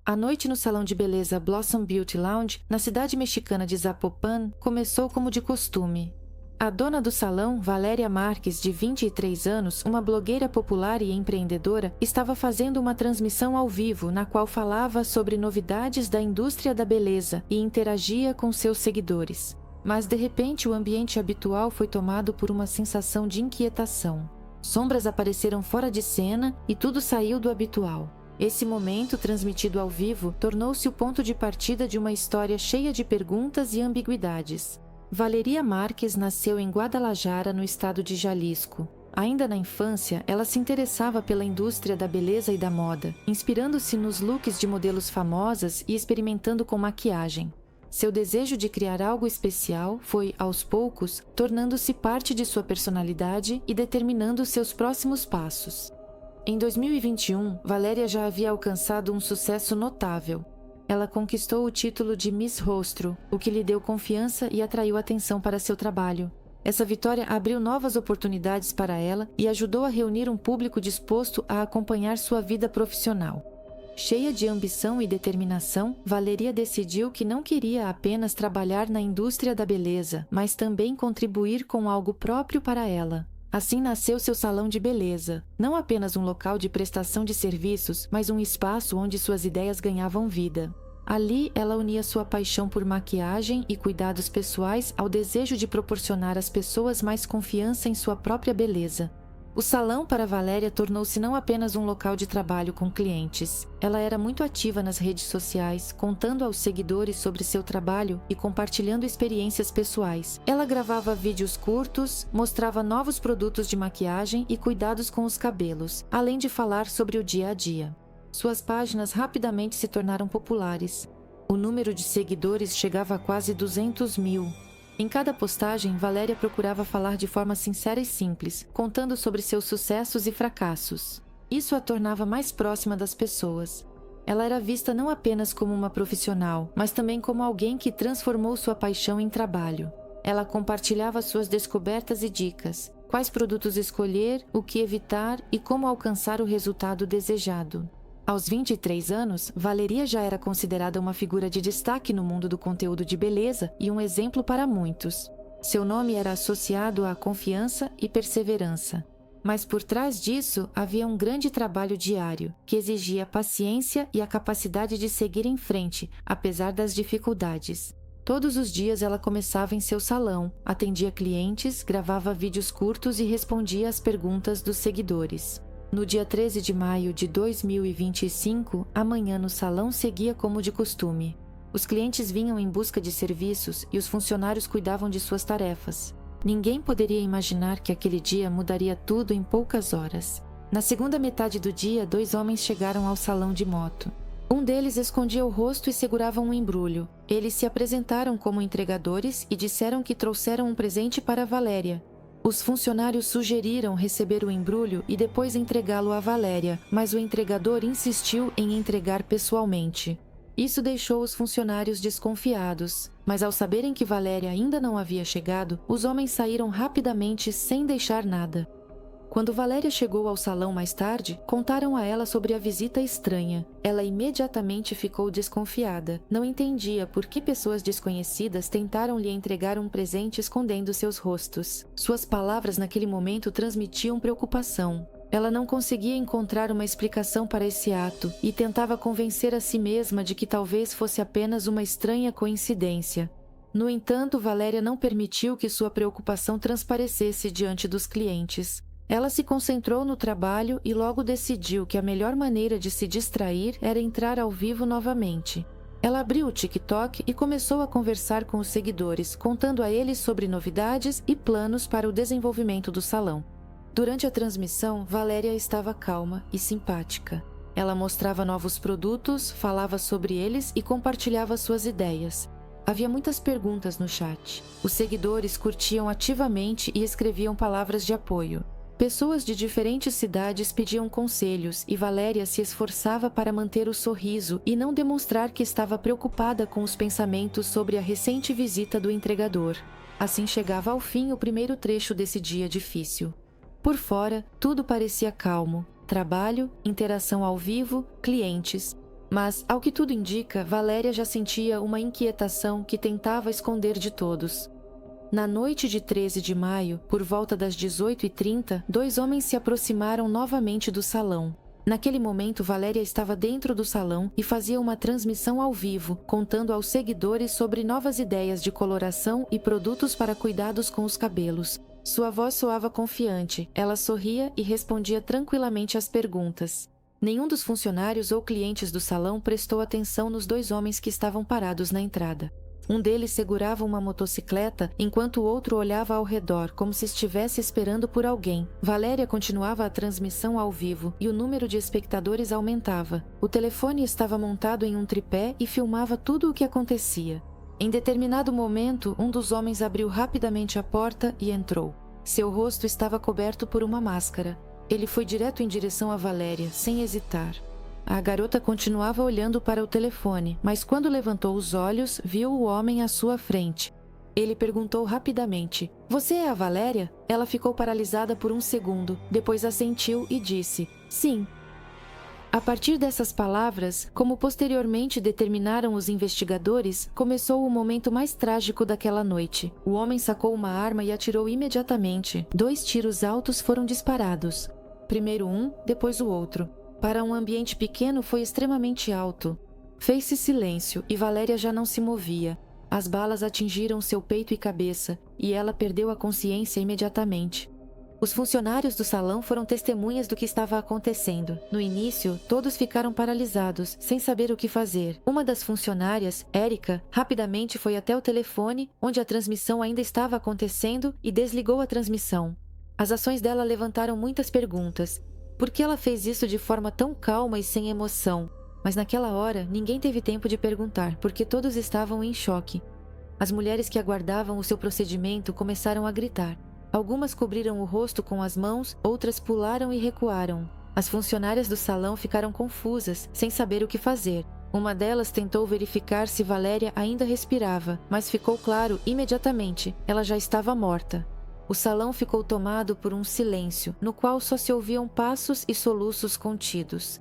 A noite no salão de beleza Blossom Beauty Lounge, na cidade mexicana de Zapopan, começou como de costume. A dona do salão, Valéria Marques, de 23 anos, uma blogueira popular e empreendedora, estava fazendo uma transmissão ao vivo na qual falava sobre novidades da indústria da beleza e interagia com seus seguidores. Mas, de repente, o ambiente habitual foi tomado por uma sensação de inquietação. Sombras apareceram fora de cena e tudo saiu do habitual. Esse momento, transmitido ao vivo, tornou-se o ponto de partida de uma história cheia de perguntas e ambiguidades. Valeria Marques nasceu em Guadalajara, no estado de Jalisco. Ainda na infância, ela se interessava pela indústria da beleza e da moda, inspirando-se nos looks de modelos famosas e experimentando com maquiagem. Seu desejo de criar algo especial foi, aos poucos, tornando-se parte de sua personalidade e determinando seus próximos passos. Em 2021, Valéria já havia alcançado um sucesso notável. Ela conquistou o título de Miss Rostro, o que lhe deu confiança e atraiu atenção para seu trabalho. Essa vitória abriu novas oportunidades para ela e ajudou a reunir um público disposto a acompanhar sua vida profissional. Cheia de ambição e determinação, Valeria decidiu que não queria apenas trabalhar na indústria da beleza, mas também contribuir com algo próprio para ela. Assim nasceu seu salão de beleza, não apenas um local de prestação de serviços, mas um espaço onde suas ideias ganhavam vida. Ali, ela unia sua paixão por maquiagem e cuidados pessoais ao desejo de proporcionar às pessoas mais confiança em sua própria beleza. O salão para Valéria tornou-se não apenas um local de trabalho com clientes. Ela era muito ativa nas redes sociais, contando aos seguidores sobre seu trabalho e compartilhando experiências pessoais. Ela gravava vídeos curtos, mostrava novos produtos de maquiagem e cuidados com os cabelos, além de falar sobre o dia a dia. Suas páginas rapidamente se tornaram populares. O número de seguidores chegava a quase 200 mil. Em cada postagem, Valéria procurava falar de forma sincera e simples, contando sobre seus sucessos e fracassos. Isso a tornava mais próxima das pessoas. Ela era vista não apenas como uma profissional, mas também como alguém que transformou sua paixão em trabalho. Ela compartilhava suas descobertas e dicas, quais produtos escolher, o que evitar e como alcançar o resultado desejado. Aos 23 anos, Valeria já era considerada uma figura de destaque no mundo do conteúdo de beleza e um exemplo para muitos. Seu nome era associado à confiança e perseverança. Mas por trás disso havia um grande trabalho diário, que exigia paciência e a capacidade de seguir em frente, apesar das dificuldades. Todos os dias ela começava em seu salão, atendia clientes, gravava vídeos curtos e respondia às perguntas dos seguidores. No dia 13 de maio de 2025, a manhã no salão seguia como de costume. Os clientes vinham em busca de serviços e os funcionários cuidavam de suas tarefas. Ninguém poderia imaginar que aquele dia mudaria tudo em poucas horas. Na segunda metade do dia, 2 homens chegaram ao salão de moto. Um deles escondia o rosto e segurava um embrulho. Eles se apresentaram como entregadores e disseram que trouxeram um presente para Valéria. Os funcionários sugeriram receber o embrulho e depois entregá-lo a Valéria, mas o entregador insistiu em entregar pessoalmente. Isso deixou os funcionários desconfiados, mas ao saberem que Valéria ainda não havia chegado, os homens saíram rapidamente sem deixar nada. Quando Valéria chegou ao salão mais tarde, contaram a ela sobre a visita estranha. Ela imediatamente ficou desconfiada. Não entendia por que pessoas desconhecidas tentaram lhe entregar um presente escondendo seus rostos. Suas palavras naquele momento transmitiam preocupação. Ela não conseguia encontrar uma explicação para esse ato e tentava convencer a si mesma de que talvez fosse apenas uma estranha coincidência. No entanto, Valéria não permitiu que sua preocupação transparecesse diante dos clientes. Ela se concentrou no trabalho e logo decidiu que a melhor maneira de se distrair era entrar ao vivo novamente. Ela abriu o TikTok e começou a conversar com os seguidores, contando a eles sobre novidades e planos para o desenvolvimento do salão. Durante a transmissão, Valéria estava calma e simpática. Ela mostrava novos produtos, falava sobre eles e compartilhava suas ideias. Havia muitas perguntas no chat. Os seguidores curtiam ativamente e escreviam palavras de apoio. Pessoas de diferentes cidades pediam conselhos e Valéria se esforçava para manter o sorriso e não demonstrar que estava preocupada com os pensamentos sobre a recente visita do entregador. Assim chegava ao fim o primeiro trecho desse dia difícil. Por fora, tudo parecia calmo. Trabalho, interação ao vivo, clientes. Mas, ao que tudo indica, Valéria já sentia uma inquietação que tentava esconder de todos. Na noite de 13 de maio, por volta das 18h30, 2 homens se aproximaram novamente do salão. Naquele momento, Valéria estava dentro do salão e fazia uma transmissão ao vivo, contando aos seguidores sobre novas ideias de coloração e produtos para cuidados com os cabelos. Sua voz soava confiante, ela sorria e respondia tranquilamente às perguntas. Nenhum dos funcionários ou clientes do salão prestou atenção nos 2 homens que estavam parados na entrada. Um deles segurava uma motocicleta, enquanto o outro olhava ao redor, como se estivesse esperando por alguém. Valéria continuava a transmissão ao vivo e o número de espectadores aumentava. O telefone estava montado em um tripé e filmava tudo o que acontecia. Em determinado momento, um dos homens abriu rapidamente a porta e entrou. Seu rosto estava coberto por uma máscara. Ele foi direto em direção a Valéria, sem hesitar. A garota continuava olhando para o telefone, mas quando levantou os olhos, viu o homem à sua frente. Ele perguntou rapidamente: "Você é a Valéria?" Ela ficou paralisada por um segundo, depois assentiu e disse: "Sim." A partir dessas palavras, como posteriormente determinaram os investigadores, começou o momento mais trágico daquela noite. O homem sacou uma arma e atirou imediatamente. 2 tiros altos foram disparados. Primeiro um, depois o outro. Para um ambiente pequeno foi extremamente alto. Fez-se silêncio e Valéria já não se movia. As balas atingiram seu peito e cabeça, e ela perdeu a consciência imediatamente. Os funcionários do salão foram testemunhas do que estava acontecendo. No início, todos ficaram paralisados, sem saber o que fazer. Uma das funcionárias, Érica, rapidamente foi até o telefone, onde a transmissão ainda estava acontecendo, e desligou a transmissão. As ações dela levantaram muitas perguntas. Por que ela fez isso de forma tão calma e sem emoção? Mas naquela hora, ninguém teve tempo de perguntar, porque todos estavam em choque. As mulheres que aguardavam o seu procedimento começaram a gritar. Algumas cobriram o rosto com as mãos, outras pularam e recuaram. As funcionárias do salão ficaram confusas, sem saber o que fazer. Uma delas tentou verificar se Valéria ainda respirava, mas ficou claro imediatamente, ela já estava morta. O salão ficou tomado por um silêncio, no qual só se ouviam passos e soluços contidos.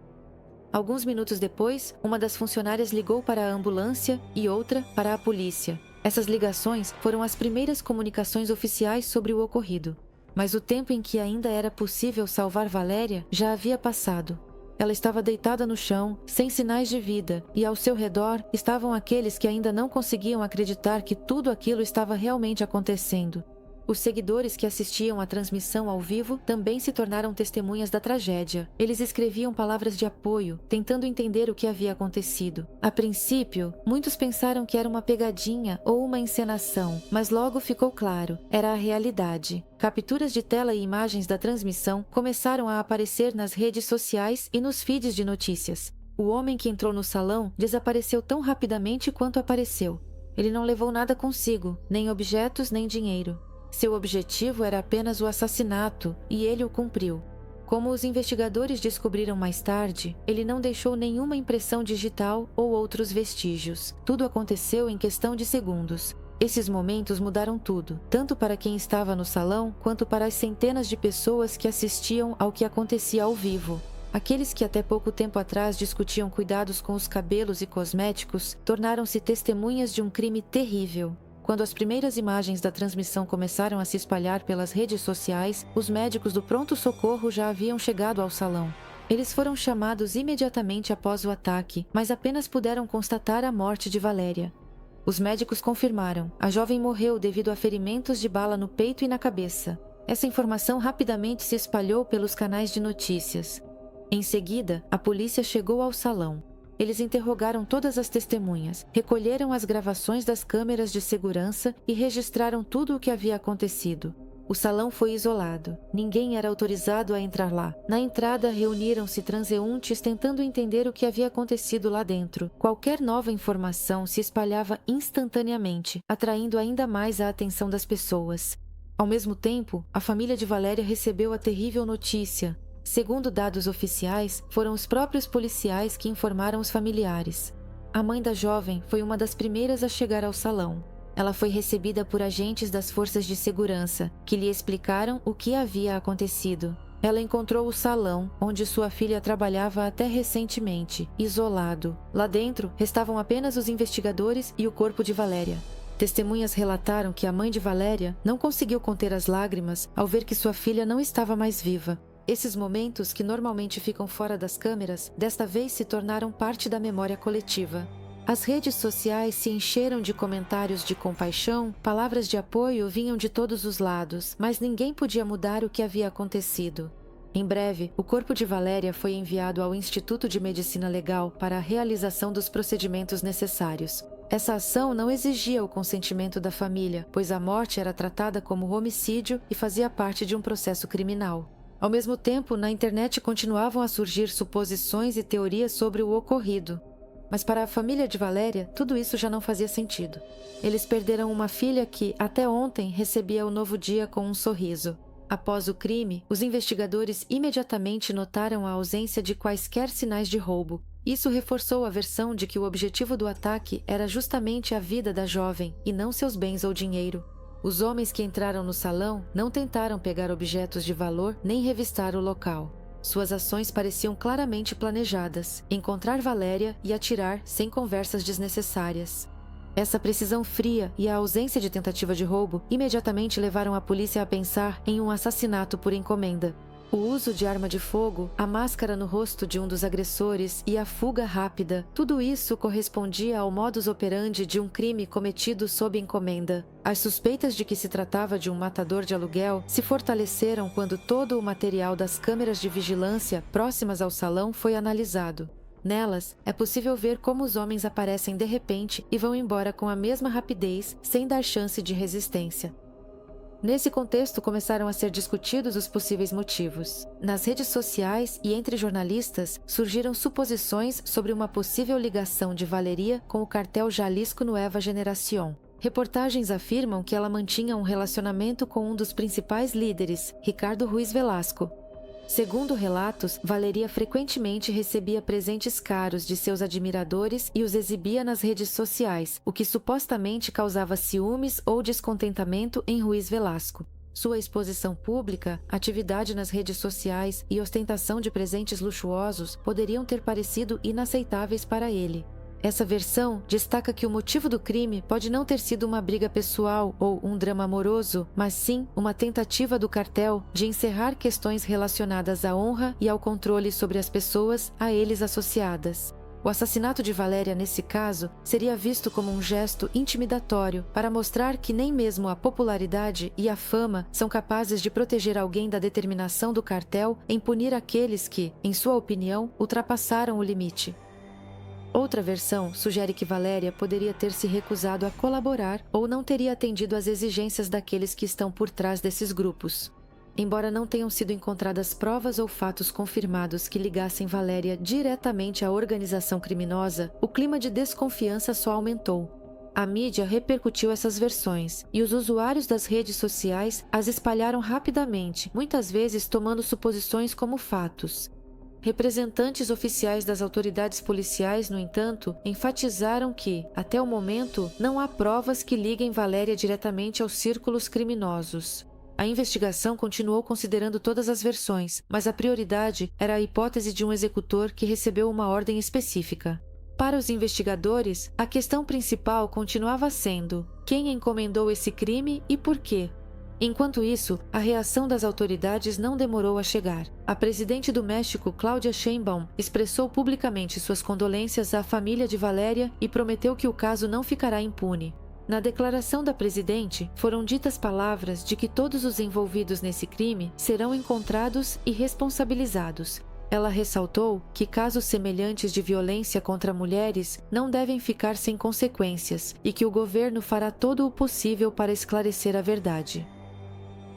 Alguns minutos depois, uma das funcionárias ligou para a ambulância e outra para a polícia. Essas ligações foram as primeiras comunicações oficiais sobre o ocorrido. Mas o tempo em que ainda era possível salvar Valéria já havia passado. Ela estava deitada no chão, sem sinais de vida, e ao seu redor estavam aqueles que ainda não conseguiam acreditar que tudo aquilo estava realmente acontecendo. Os seguidores que assistiam à transmissão ao vivo também se tornaram testemunhas da tragédia. Eles escreviam palavras de apoio, tentando entender o que havia acontecido. A princípio, muitos pensaram que era uma pegadinha ou uma encenação, mas logo ficou claro, era a realidade. Capturas de tela e imagens da transmissão começaram a aparecer nas redes sociais e nos feeds de notícias. O homem que entrou no salão desapareceu tão rapidamente quanto apareceu. Ele não levou nada consigo, nem objetos nem dinheiro. Seu objetivo era apenas o assassinato, e ele o cumpriu. Como os investigadores descobriram mais tarde, ele não deixou nenhuma impressão digital ou outros vestígios. Tudo aconteceu em questão de segundos. Esses momentos mudaram tudo, tanto para quem estava no salão, quanto para as centenas de pessoas que assistiam ao que acontecia ao vivo. Aqueles que até pouco tempo atrás discutiam cuidados com os cabelos e cosméticos, tornaram-se testemunhas de um crime terrível. Quando as primeiras imagens da transmissão começaram a se espalhar pelas redes sociais, os médicos do pronto-socorro já haviam chegado ao salão. Eles foram chamados imediatamente após o ataque, mas apenas puderam constatar a morte de Valéria. Os médicos confirmaram: a jovem morreu devido a ferimentos de bala no peito e na cabeça. Essa informação rapidamente se espalhou pelos canais de notícias. Em seguida, a polícia chegou ao salão. Eles interrogaram todas as testemunhas, recolheram as gravações das câmeras de segurança e registraram tudo o que havia acontecido. O salão foi isolado. Ninguém era autorizado a entrar lá. Na entrada, reuniram-se transeuntes tentando entender o que havia acontecido lá dentro. Qualquer nova informação se espalhava instantaneamente, atraindo ainda mais a atenção das pessoas. Ao mesmo tempo, a família de Valéria recebeu a terrível notícia. Segundo dados oficiais, foram os próprios policiais que informaram os familiares. A mãe da jovem foi uma das primeiras a chegar ao salão. Ela foi recebida por agentes das forças de segurança, que lhe explicaram o que havia acontecido. Ela encontrou o salão, onde sua filha trabalhava até recentemente, isolado. Lá dentro, restavam apenas os investigadores e o corpo de Valéria. Testemunhas relataram que a mãe de Valéria não conseguiu conter as lágrimas ao ver que sua filha não estava mais viva. Esses momentos, que normalmente ficam fora das câmeras, desta vez se tornaram parte da memória coletiva. As redes sociais se encheram de comentários de compaixão, palavras de apoio vinham de todos os lados, mas ninguém podia mudar o que havia acontecido. Em breve, o corpo de Valéria foi enviado ao Instituto de Medicina Legal para a realização dos procedimentos necessários. Essa ação não exigia o consentimento da família, pois a morte era tratada como homicídio e fazia parte de um processo criminal. Ao mesmo tempo, na internet continuavam a surgir suposições e teorias sobre o ocorrido. Mas para a família de Valéria, tudo isso já não fazia sentido. Eles perderam uma filha que, até ontem, recebia o novo dia com um sorriso. Após o crime, os investigadores imediatamente notaram a ausência de quaisquer sinais de roubo. Isso reforçou a versão de que o objetivo do ataque era justamente a vida da jovem e não seus bens ou dinheiro. Os homens que entraram no salão não tentaram pegar objetos de valor nem revistar o local. Suas ações pareciam claramente planejadas: encontrar Valéria e atirar sem conversas desnecessárias. Essa precisão fria e a ausência de tentativa de roubo imediatamente levaram a polícia a pensar em um assassinato por encomenda. O uso de arma de fogo, a máscara no rosto de um dos agressores e a fuga rápida, tudo isso correspondia ao modus operandi de um crime cometido sob encomenda. As suspeitas de que se tratava de um matador de aluguel se fortaleceram quando todo o material das câmeras de vigilância próximas ao salão foi analisado. Nelas, é possível ver como os homens aparecem de repente e vão embora com a mesma rapidez, sem dar chance de resistência. Nesse contexto, começaram a ser discutidos os possíveis motivos. Nas redes sociais e entre jornalistas, surgiram suposições sobre uma possível ligação de Valeria com o cartel Jalisco Nueva Generación. Reportagens afirmam que ela mantinha um relacionamento com um dos principais líderes, Ricardo Ruiz Velasco. Segundo relatos, Valeria frequentemente recebia presentes caros de seus admiradores e os exibia nas redes sociais, o que supostamente causava ciúmes ou descontentamento em Ruiz Velasco. Sua exposição pública, atividade nas redes sociais e ostentação de presentes luxuosos poderiam ter parecido inaceitáveis para ele. Essa versão destaca que o motivo do crime pode não ter sido uma briga pessoal ou um drama amoroso, mas sim uma tentativa do cartel de encerrar questões relacionadas à honra e ao controle sobre as pessoas a eles associadas. O assassinato de Valéria, nesse caso, seria visto como um gesto intimidatório para mostrar que nem mesmo a popularidade e a fama são capazes de proteger alguém da determinação do cartel em punir aqueles que, em sua opinião, ultrapassaram o limite. Outra versão sugere que Valéria poderia ter se recusado a colaborar ou não teria atendido às exigências daqueles que estão por trás desses grupos. Embora não tenham sido encontradas provas ou fatos confirmados que ligassem Valéria diretamente à organização criminosa, o clima de desconfiança só aumentou. A mídia repercutiu essas versões e os usuários das redes sociais as espalharam rapidamente, muitas vezes tomando suposições como fatos. Representantes oficiais das autoridades policiais, no entanto, enfatizaram que, até o momento, não há provas que liguem Valéria diretamente aos círculos criminosos. A investigação continuou considerando todas as versões, mas a prioridade era a hipótese de um executor que recebeu uma ordem específica. Para os investigadores, a questão principal continuava sendo: quem encomendou esse crime e por quê? Enquanto isso, a reação das autoridades não demorou a chegar. A presidente do México, Claudia Sheinbaum, expressou publicamente suas condolências à família de Valéria e prometeu que o caso não ficará impune. Na declaração da presidente, foram ditas palavras de que todos os envolvidos nesse crime serão encontrados e responsabilizados. Ela ressaltou que casos semelhantes de violência contra mulheres não devem ficar sem consequências e que o governo fará todo o possível para esclarecer a verdade.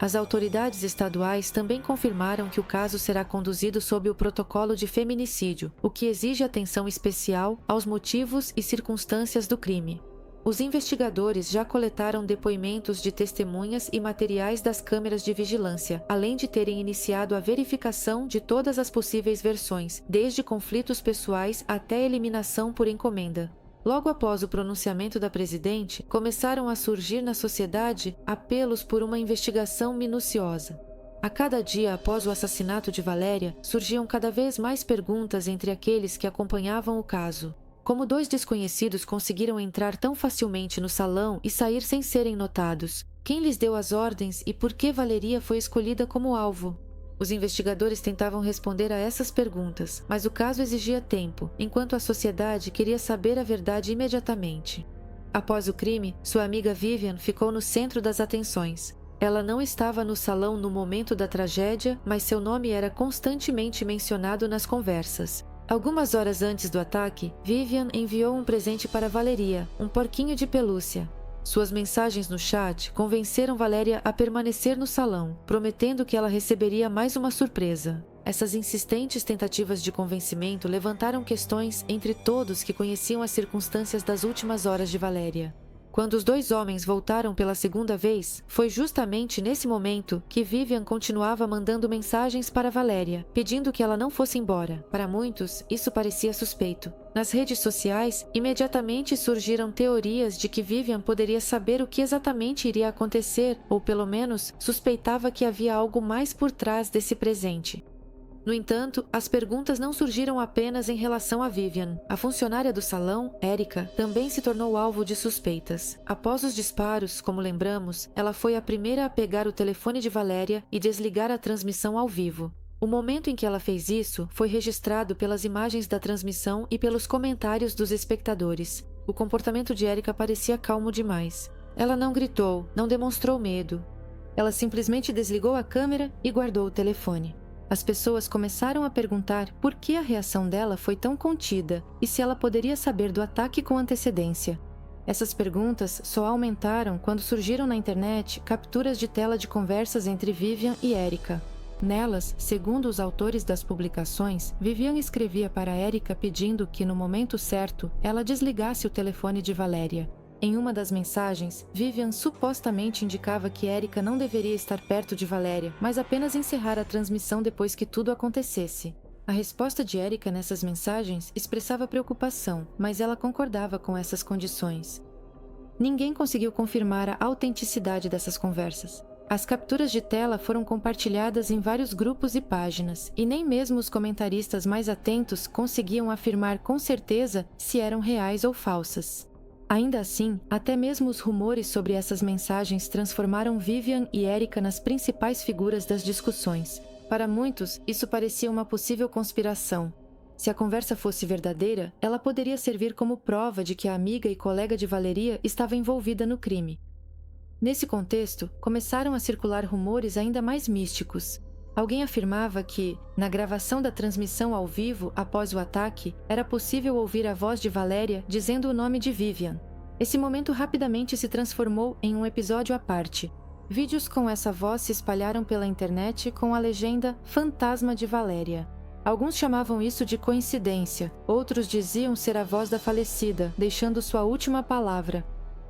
As autoridades estaduais também confirmaram que o caso será conduzido sob o protocolo de feminicídio, o que exige atenção especial aos motivos e circunstâncias do crime. Os investigadores já coletaram depoimentos de testemunhas e materiais das câmeras de vigilância, além de terem iniciado a verificação de todas as possíveis versões, desde conflitos pessoais até eliminação por encomenda. Logo após o pronunciamento da presidente, começaram a surgir na sociedade apelos por uma investigação minuciosa. A cada dia após o assassinato de Valéria, surgiam cada vez mais perguntas entre aqueles que acompanhavam o caso. Como dois desconhecidos conseguiram entrar tão facilmente no salão e sair sem serem notados? Quem lhes deu as ordens e por que Valeria foi escolhida como alvo? Os investigadores tentavam responder a essas perguntas, mas o caso exigia tempo, enquanto a sociedade queria saber a verdade imediatamente. Após o crime, sua amiga Vivian ficou no centro das atenções. Ela não estava no salão no momento da tragédia, mas seu nome era constantemente mencionado nas conversas. Algumas horas antes do ataque, Vivian enviou um presente para Valeria, um porquinho de pelúcia. Suas mensagens no chat convenceram Valéria a permanecer no salão, prometendo que ela receberia mais uma surpresa. Essas insistentes tentativas de convencimento levantaram questões entre todos que conheciam as circunstâncias das últimas horas de Valéria. Quando os dois homens voltaram pela segunda vez, foi justamente nesse momento que Vivian continuava mandando mensagens para Valéria, pedindo que ela não fosse embora. Para muitos, isso parecia suspeito. Nas redes sociais, imediatamente surgiram teorias de que Vivian poderia saber o que exatamente iria acontecer, ou pelo menos suspeitava que havia algo mais por trás desse presente. No entanto, as perguntas não surgiram apenas em relação a Vivian. A funcionária do salão, Erica, também se tornou alvo de suspeitas. Após os disparos, como lembramos, ela foi a primeira a pegar o telefone de Valéria e desligar a transmissão ao vivo. O momento em que ela fez isso foi registrado pelas imagens da transmissão e pelos comentários dos espectadores. O comportamento de Erica parecia calmo demais. Ela não gritou, não demonstrou medo. Ela simplesmente desligou a câmera e guardou o telefone. As pessoas começaram a perguntar por que a reação dela foi tão contida e se ela poderia saber do ataque com antecedência. Essas perguntas só aumentaram quando surgiram na internet capturas de tela de conversas entre Vivian e Erica. Nelas, segundo os autores das publicações, Vivian escrevia para Erica pedindo que, no momento certo, ela desligasse o telefone de Valéria. Em uma das mensagens, Vivian supostamente indicava que Erica não deveria estar perto de Valéria, mas apenas encerrar a transmissão depois que tudo acontecesse. A resposta de Erica nessas mensagens expressava preocupação, mas ela concordava com essas condições. Ninguém conseguiu confirmar a autenticidade dessas conversas. As capturas de tela foram compartilhadas em vários grupos e páginas, e nem mesmo os comentaristas mais atentos conseguiam afirmar com certeza se eram reais ou falsas. Ainda assim, até mesmo os rumores sobre essas mensagens transformaram Vivian e Erica nas principais figuras das discussões. Para muitos, isso parecia uma possível conspiração. Se a conversa fosse verdadeira, ela poderia servir como prova de que a amiga e colega de Valeria estava envolvida no crime. Nesse contexto, começaram a circular rumores ainda mais místicos. Alguém afirmava que, na gravação da transmissão ao vivo após o ataque, era possível ouvir a voz de Valéria dizendo o nome de Vivian. Esse momento rapidamente se transformou em um episódio à parte. Vídeos com essa voz se espalharam pela internet com a legenda "Fantasma de Valéria". Alguns chamavam isso de coincidência, outros diziam ser a voz da falecida, deixando sua última palavra.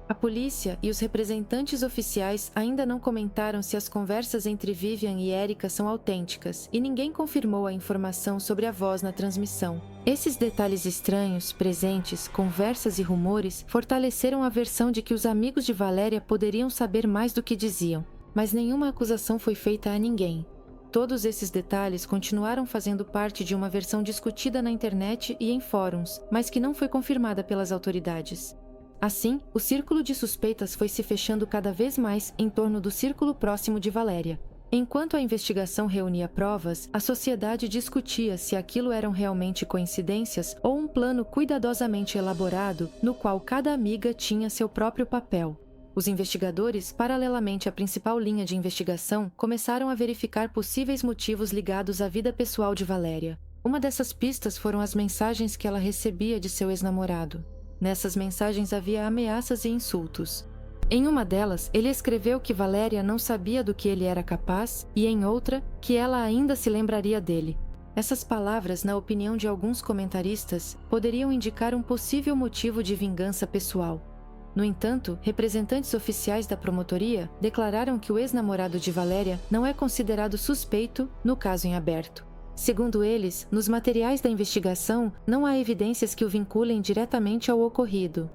A polícia e os representantes oficiais ainda não comentaram se as conversas entre Vivian e Erica são autênticas, e ninguém confirmou a informação sobre a voz na transmissão. Esses detalhes estranhos, presentes, conversas e rumores fortaleceram a versão de que os amigos de Valéria poderiam saber mais do que diziam, mas nenhuma acusação foi feita a ninguém. Todos esses detalhes continuaram fazendo parte de uma versão discutida na internet e em fóruns, mas que não foi confirmada pelas autoridades. Assim, o círculo de suspeitas foi se fechando cada vez mais em torno do círculo próximo de Valéria. Enquanto a investigação reunia provas, a sociedade discutia se aquilo eram realmente coincidências ou um plano cuidadosamente elaborado no qual cada amiga tinha seu próprio papel. Os investigadores, paralelamente à principal linha de investigação, começaram a verificar possíveis motivos ligados à vida pessoal de Valéria. Uma dessas pistas foram as mensagens que ela recebia de seu ex-namorado. Nessas mensagens havia ameaças e insultos. Em uma delas, ele escreveu que Valéria não sabia do que ele era capaz e, em outra, que ela ainda se lembraria dele. Essas palavras, na opinião de alguns comentaristas, poderiam indicar um possível motivo de vingança pessoal. No entanto, representantes oficiais da promotoria declararam que o ex-namorado de Valéria não é considerado suspeito no caso em aberto. Segundo eles, nos materiais da investigação, não há evidências que o vinculem diretamente ao ocorrido.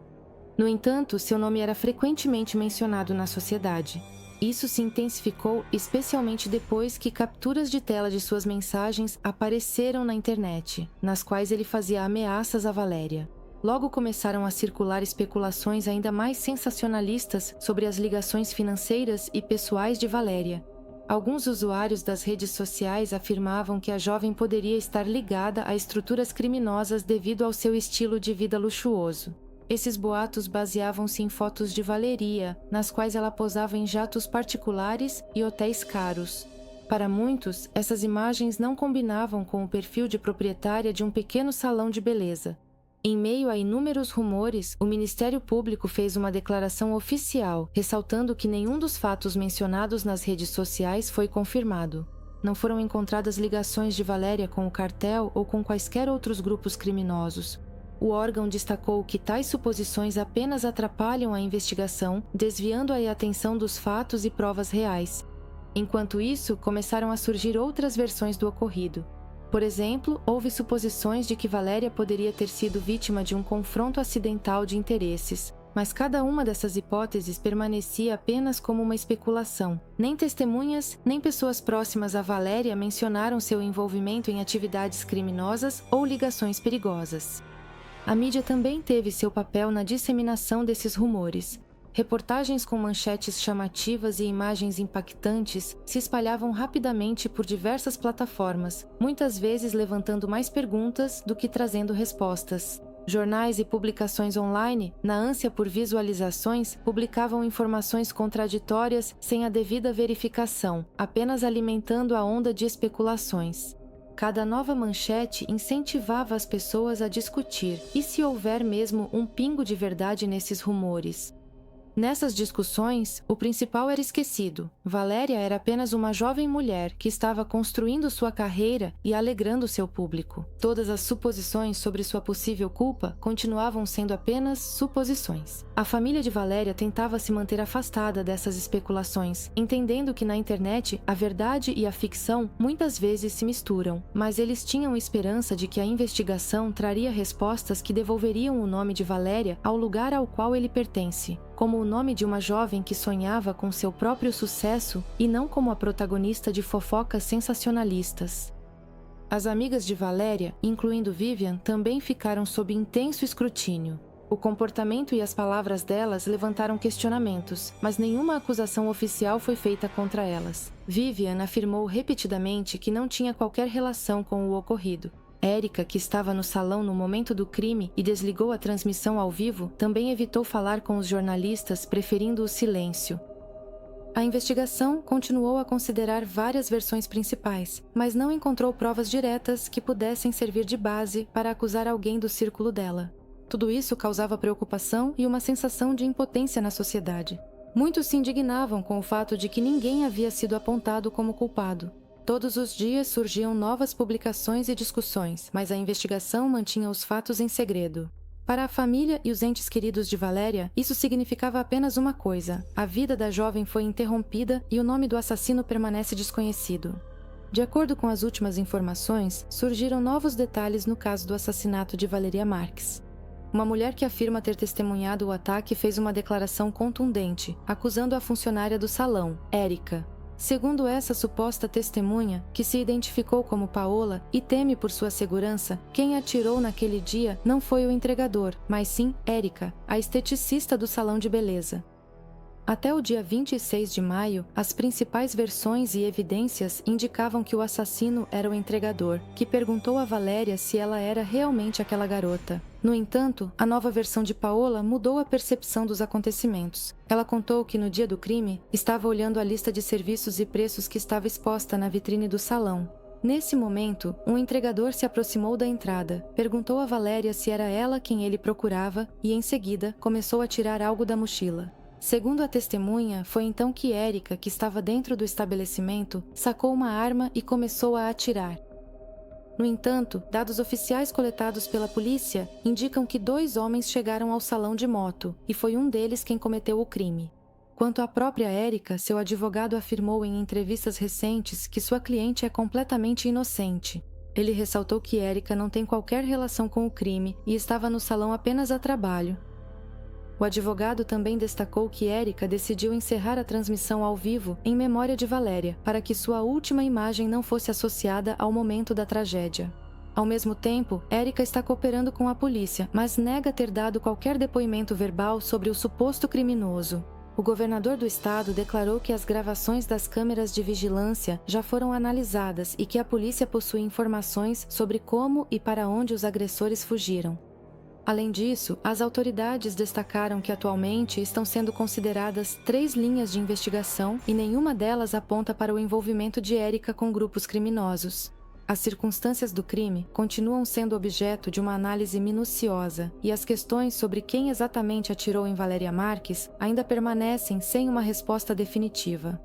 No entanto, seu nome era frequentemente mencionado na sociedade. Isso se intensificou especialmente depois que capturas de tela de suas mensagens apareceram na internet, nas quais ele fazia ameaças a Valéria. Logo começaram a circular especulações ainda mais sensacionalistas sobre as ligações financeiras e pessoais de Valéria. Alguns usuários das redes sociais afirmavam que a jovem poderia estar ligada a estruturas criminosas devido ao seu estilo de vida luxuoso. Esses boatos baseavam-se em fotos de Valeria, nas quais ela posava em jatos particulares e hotéis caros. Para muitos, essas imagens não combinavam com o perfil de proprietária de um pequeno salão de beleza. Em meio a inúmeros rumores, o Ministério Público fez uma declaração oficial, ressaltando que nenhum dos fatos mencionados nas redes sociais foi confirmado. Não foram encontradas ligações de Valéria com o cartel ou com quaisquer outros grupos criminosos. O órgão destacou que tais suposições apenas atrapalham a investigação, desviando a atenção dos fatos e provas reais. Enquanto isso, começaram a surgir outras versões do ocorrido. Por exemplo, houve suposições de que Valéria poderia ter sido vítima de um confronto acidental de interesses, mas cada uma dessas hipóteses permanecia apenas como uma especulação. Nem testemunhas, nem pessoas próximas a Valéria mencionaram seu envolvimento em atividades criminosas ou ligações perigosas. A mídia também teve seu papel na disseminação desses rumores. Reportagens com manchetes chamativas e imagens impactantes se espalhavam rapidamente por diversas plataformas, muitas vezes levantando mais perguntas do que trazendo respostas. Jornais e publicações online, na ânsia por visualizações, publicavam informações contraditórias sem a devida verificação, apenas alimentando a onda de especulações. Cada nova manchete incentivava as pessoas a discutir, e se houver mesmo um pingo de verdade nesses rumores. Nessas discussões, o principal era esquecido. Valéria era apenas uma jovem mulher que estava construindo sua carreira e alegrando seu público. Todas as suposições sobre sua possível culpa continuavam sendo apenas suposições. A família de Valéria tentava se manter afastada dessas especulações, entendendo que na internet a verdade e a ficção muitas vezes se misturam, mas eles tinham esperança de que a investigação traria respostas que devolveriam o nome de Valéria ao lugar ao qual ele pertence, como o nome de uma jovem que sonhava com seu próprio sucesso e não como a protagonista de fofocas sensacionalistas. As amigas de Valéria, incluindo Vivian, também ficaram sob intenso escrutínio. O comportamento e as palavras delas levantaram questionamentos, mas nenhuma acusação oficial foi feita contra elas. Vivian afirmou repetidamente que não tinha qualquer relação com o ocorrido. Érica, que estava no salão no momento do crime e desligou a transmissão ao vivo, também evitou falar com os jornalistas, preferindo o silêncio. A investigação continuou a considerar várias versões principais, mas não encontrou provas diretas que pudessem servir de base para acusar alguém do círculo dela. Tudo isso causava preocupação e uma sensação de impotência na sociedade. Muitos se indignavam com o fato de que ninguém havia sido apontado como culpado. Todos os dias surgiam novas publicações e discussões, mas a investigação mantinha os fatos em segredo. Para a família e os entes queridos de Valéria, isso significava apenas uma coisa: a vida da jovem foi interrompida e o nome do assassino permanece desconhecido. De acordo com as últimas informações, surgiram novos detalhes no caso do assassinato de Valeria Marques. Uma mulher que afirma ter testemunhado o ataque fez uma declaração contundente, acusando a funcionária do salão, Érica. Segundo essa suposta testemunha, que se identificou como Paola e teme por sua segurança, quem atirou naquele dia não foi o entregador, mas sim Érica, a esteticista do salão de beleza. Até o dia 26 de maio, as principais versões e evidências indicavam que o assassino era o entregador, que perguntou a Valéria se ela era realmente aquela garota. No entanto, a nova versão de Paola mudou a percepção dos acontecimentos. Ela contou que no dia do crime, estava olhando a lista de serviços e preços que estava exposta na vitrine do salão. Nesse momento, um entregador se aproximou da entrada, perguntou a Valéria se era ela quem ele procurava e, em seguida, começou a tirar algo da mochila. Segundo a testemunha, foi então que Érica, que estava dentro do estabelecimento, sacou uma arma e começou a atirar. No entanto, dados oficiais coletados pela polícia indicam que 2 homens chegaram ao salão de moto, e foi um deles quem cometeu o crime. Quanto à própria Érica, seu advogado afirmou em entrevistas recentes que sua cliente é completamente inocente. Ele ressaltou que Érica não tem qualquer relação com o crime e estava no salão apenas a trabalho. O advogado também destacou que Érica decidiu encerrar a transmissão ao vivo em memória de Valéria, para que sua última imagem não fosse associada ao momento da tragédia. Ao mesmo tempo, Érica está cooperando com a polícia, mas nega ter dado qualquer depoimento verbal sobre o suposto criminoso. O governador do estado declarou que as gravações das câmeras de vigilância já foram analisadas e que a polícia possui informações sobre como e para onde os agressores fugiram. Além disso, as autoridades destacaram que atualmente estão sendo consideradas 3 linhas de investigação e nenhuma delas aponta para o envolvimento de Érica com grupos criminosos. As circunstâncias do crime continuam sendo objeto de uma análise minuciosa e as questões sobre quem exatamente atirou em Valéria Marques ainda permanecem sem uma resposta definitiva.